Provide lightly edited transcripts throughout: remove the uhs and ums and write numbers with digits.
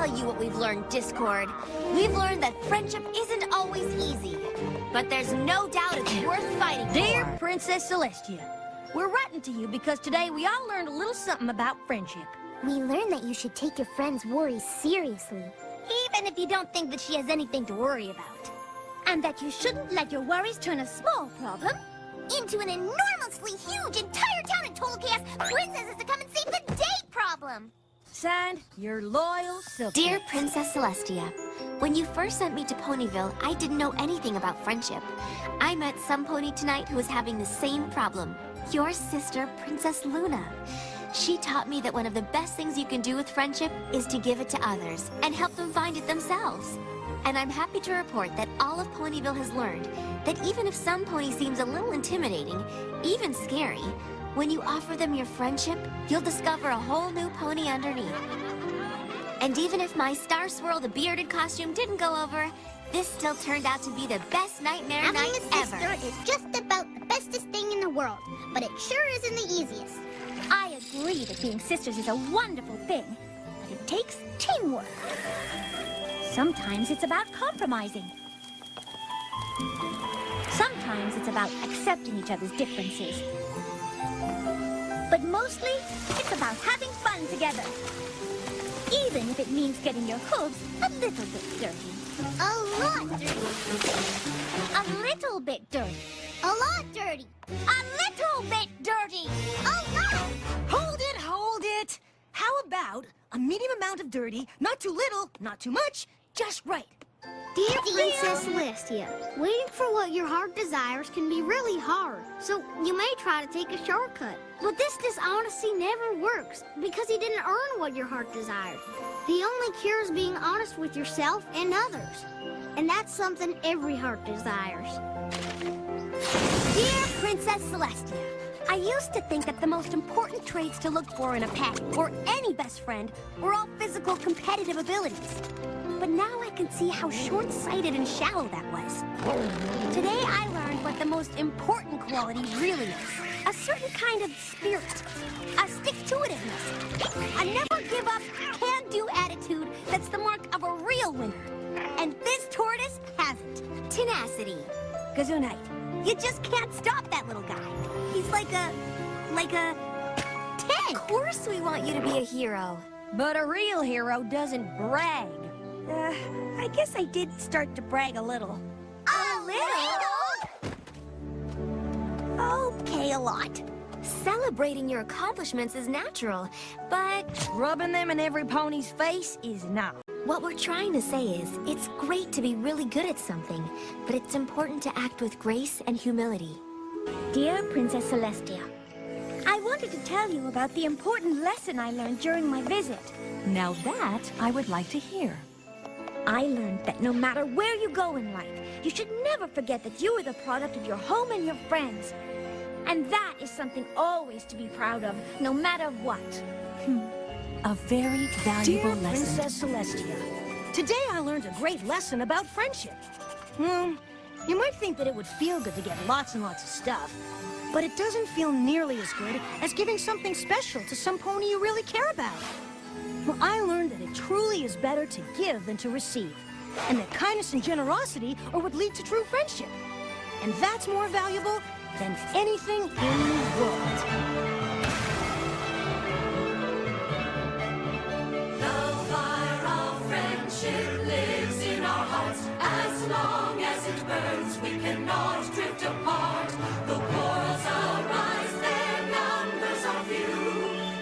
tell you what we've learned, Discord. We've learned that friendship isn't always easy, but there's no doubt it's worth fighting for. Dear Princess Celestia, we're writing to you because today we all learned a little something about friendship. We learned that you should take your friend's worries seriously, Even if you don't think that she has anything to worry about. And that you shouldn't let your worries turn a small problem into an enormously huge, entire town and total chaos princesses to come and save the day problem. Signed, your loyal Silky. Dear Princess Celestia, when you first sent me to Ponyville, I didn't know anything about friendship. I met some pony tonight who was having the same problem. Your sister, Princess Luna. She taught me that one of the best things you can do with friendship is to give it to others and help them find it themselves. And I'm happy to report that all of Ponyville has learned that even if some pony seems a little intimidating, even scary, when you offer them your friendship, you'll discover a whole new pony underneath. And even if my Star Swirl the bearded costume didn't go over, this still turned out to be the best nightmare night ever. Having a sister is just about the bestest thing in the world, but it sure isn't the easiest. I agree that being sisters is a wonderful thing, but it takes teamwork. Sometimes it's about compromising. Sometimes it's about accepting each other's differences. But mostly, it's about having fun together. Even if it means getting your hooves a little bit dirty. A lot dirty. A little bit dirty. A lot dirty. A little bit dirty. A lot. Hold it! How about a medium amount of dirty, not too little, not too much, just right? Dear Princess Celestia, waiting for what your heart desires can be really hard, so you may try to take a shortcut. But this dishonesty never works, because you didn't earn what your heart desired. The only cure is being honest with yourself and others. And that's something every heart desires. Dear Princess Celestia, I used to think that the most important traits to look for in a pet, or any best friend, were all physical competitive abilities. But now I can see how short-sighted and shallow that was. Today I learned what the most important quality really is. A certain kind of spirit. A stick-to-itiveness. A never-give-up, can-do attitude that's the mark of a real winner. And this tortoise has it. Tenacity. Gesundheit. You just can't stop that little guy. He's like a tank. Of course we want you to be a hero. But a real hero doesn't brag. I guess I did start to brag a little. A little? Okay, a lot. Celebrating your accomplishments is natural, but Rubbing them in every pony's face is not. what we're trying to say is, it's great to be really good at something, but it's important to act with grace and humility. Dear Princess Celestia, I wanted to tell you about the important lesson I learned during my visit. Now that I would like to hear. I learned that no matter where you go in life, you should never forget that you are the product of your home and your friends. And that is something always to be proud of, no matter what. A very valuable Dear lesson. Princess Celestia, today I learned a great lesson about friendship. You might think that it would feel good to get lots and lots of stuff, but it doesn't feel nearly as good as giving something special to some pony you really care about. Well, I learned that it truly is better to give than to receive, and that kindness and generosity are what lead to true friendship. And that's more valuable than anything in the world. The fire of friendship lives in our hearts. As long as it burns, we cannot drift apart. The quarrels arise, their numbers are few.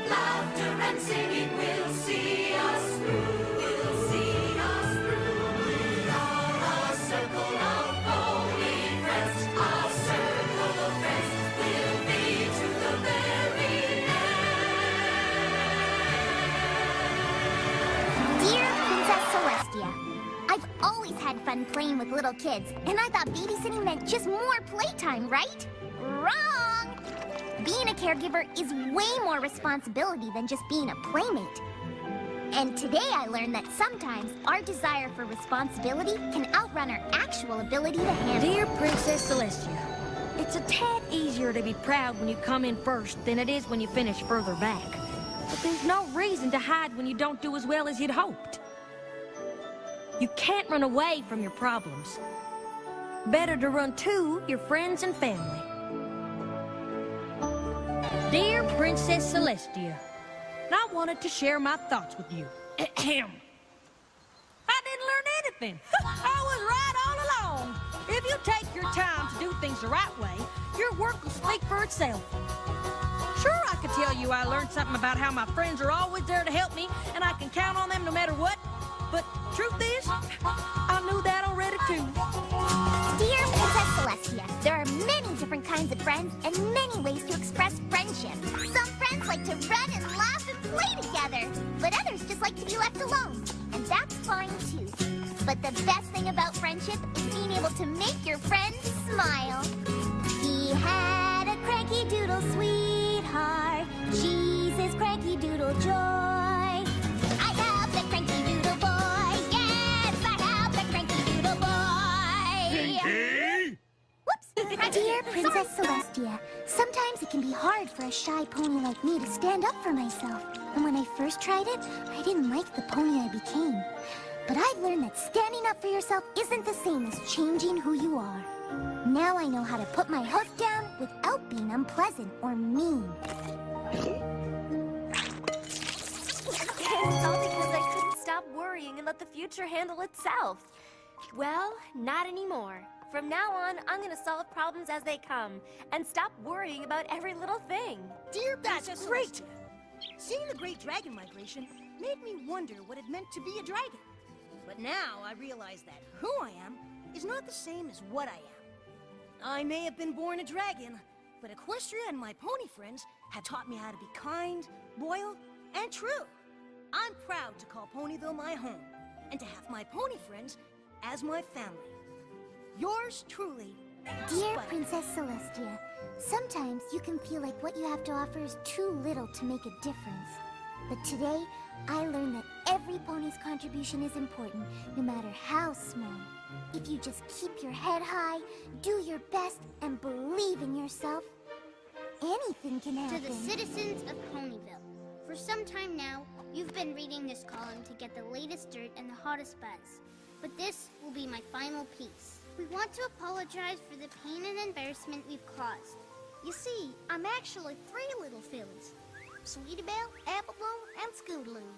Laughter and singing will see us through. Will see us through. We are a circle of holy friends. Our circle of friends will be to the very end. Dear Princess Celestia, I've always had fun playing with little kids, and I thought babysitting meant just more playtime, right? Wrong! Being a caregiver is way more responsibility than just being a playmate. And today I learned that sometimes our desire for responsibility can outrun our actual ability to handle it. Dear Princess Celestia, it's a tad easier to be proud when you come in first than it is when you finish further back. But there's no reason to hide when you don't do as well as you'd hoped. You can't run away from your problems. Better to run to your friends and family. Dear Princess Celestia, I wanted to share my thoughts with you. Ahem. I didn't learn anything. I was right all along. If you take your time to do things the right way, your work will speak for itself. Sure, I could tell you I learned something about how my friends are always there to help me, and I can count on them no matter what. But truth is, I knew that already too. Dear Princess Celestia, there are many different kinds of friends and many ways to express friendship. Some friends like to run and laugh and play together, but others just like to be left alone. And that's fine too. But the best thing about friendship is being able to make your friends smile. He had a cranky doodle sweetheart. She's his cranky doodle joy. I have the cranky doodle boy. Yes, I have the cranky doodle boy. Pinky? Whoops. Dear Princess Celestia, sometimes it can be hard for a shy pony like me to stand up for myself. And when I first tried it, I didn't like the pony I became. But I've learned that standing up for yourself isn't the same as changing who you are. Now I know how to put my hoof down without being unpleasant or mean. It's all because I couldn't stop worrying and let the future handle itself. Well, not anymore. From now on, I'm gonna solve problems as they come and stop worrying about every little thing. Dear Princess Celestia, seeing the Great Dragon Migration made me wonder what it meant to be a dragon. But now I realize that who I am is not the same as what I am. I may have been born a dragon, but Equestria and my pony friends have taught me how to be kind, loyal, and true. I'm proud to call Ponyville my home, and to have my pony friends as my family. Yours truly, Dear Spike. Princess Celestia, sometimes you can feel like what you have to offer is too little to make a difference. But today, I learned that every pony's contribution is important, no matter how small. If you just keep your head high, do your best, and believe in yourself, anything can To happen. the citizens of Ponyville, for some time now, you've been reading this column to get the latest dirt and the hottest buzz. But this will be my final piece. We want to apologize for the pain and embarrassment we've caused. You see, I'm actually 3 little fillies. Sweetie Belle, Apple Bloom, and Scootaloo.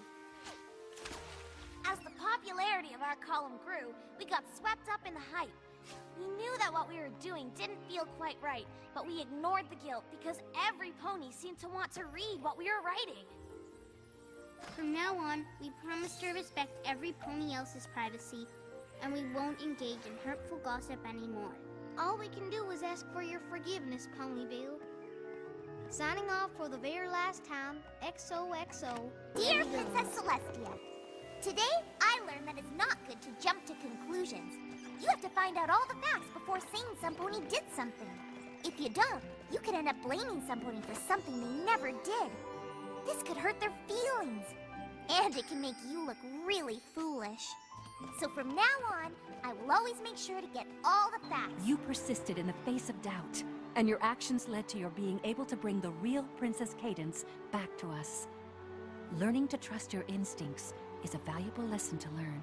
As the popularity of our column grew, we got swept up in the hype. We knew that what we were doing didn't feel quite right, but we ignored the guilt because every pony seemed to want to read what we were writing. From now on, we promise to respect every pony else's privacy, and we won't engage in hurtful gossip anymore. All we can do is ask for your forgiveness, Ponyville. Signing off for the very last time, XOXO. Dear Princess Celestia, today I learned that it's not good to jump to conclusions. You have to find out all the facts before saying some pony did something. If you don't, you could end up blaming some pony for something they never did. This could hurt their feelings. And it can make you look really foolish. So from now on, I will always make sure to get all the facts. You persisted in the face of doubt, and your actions led to your being able to bring the real Princess Cadence back to us. Learning to trust your instincts is a valuable lesson to learn.